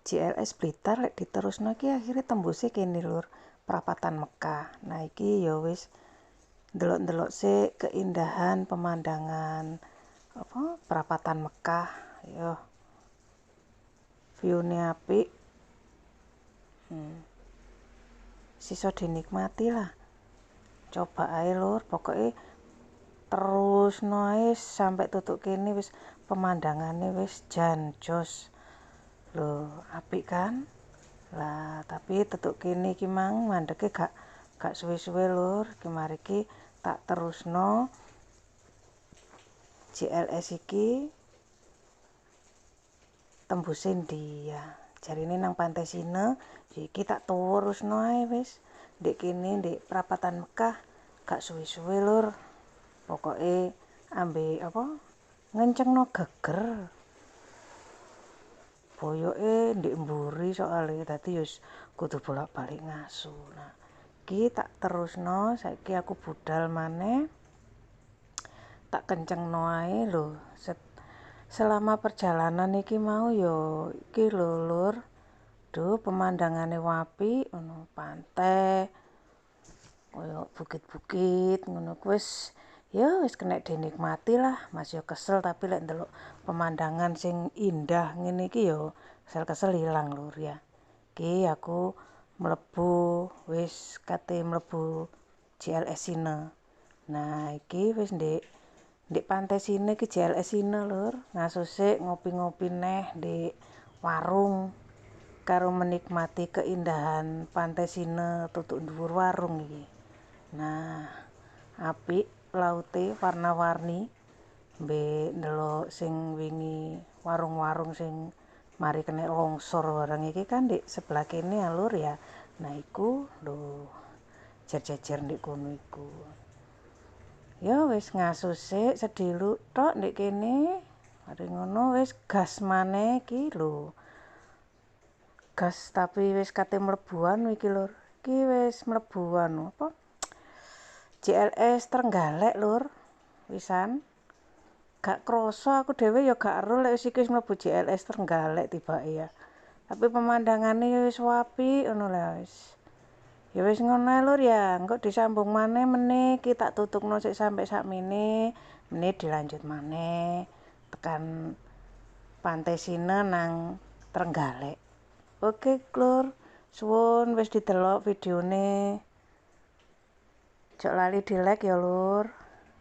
JLS Blitar lek diterusno iki akhire tembuse kene lur, Perapatan Mekah. Nah iki ya wis ndelok-ndelok sik keindahan pemandangan apa Perapatan Mekah ya. View-ne apik. Sisa dinikmati lah. Coba ae lur, pokoknya terus ae sampai tutuk kene wis pemandangane wis jan jos. Loh, apik kan? Lah, tapi tutuk kene iki mang mandeke gak suwe-suwe lur. Iki mari iki tak terusno JLS iki tembuse ndi ya. Jarine nang Pantai Sine, iki tak terusno ae wis. Ndek kene ndek Perapatan Mekah gak suwe-suwe lur. Pokoke ambek apa? Ngencengno geger. Boyoke ndek mburi soalnya dadi wis kudu bolak-balik ngasu. Nah, iki tak terusno, saiki aku budal maneh. Tak kencengno ae lho. Selama perjalanan iki mau yo iki lho lur. Duh, pemandangane apik ngono, pantai. Koyo bukit-bukit ngono wis ya wis kena dinikmati lah. Mas yo kesel tapi lek ndelok pemandangan sing indah ngene iki yo kesel-kesel ilang lur ya. Iki aku mlebu wis kate mlebu JLS Sine. Nah, iki wis ndek Pantai Sine iki JLS Sine lur. Ngaso sik ngopi-ngopi neh ndek warung karo menikmati keindahan Pantai Sine tutuk dhuwur warung iki. Nah, apik laute warna-warni. Mbek ndelok sing wingi warung-warung sing mari kena longsor barang iki kan ndek sebelah kene alur ya. Nah, iku lho jejer ndek kono iku. Ya wis ngaso sik sediluk tok ndek kene. Mari ngono wis gas maneh iki lho. Gas tapi wis kate mlebuan iki lur. Iki wis mlebuan apa? JLS Trenggalek lur. Wisan. Gak kroso aku dhewe ya gak ero lek wis iki wis mlebu JLS Trenggalek tibake ya. Tapi pemandangane wis apik ngono lho wis. Ya wis ngono ae lur ya, engko disambung maneh meneh iki tak tutupno sik sampai sakmene, meneh dilanjut maneh tekan Pantai Sine nang Trenggalek. Oke, lur. Suwun wis didelok videone. Jok lali di-like ya, lur.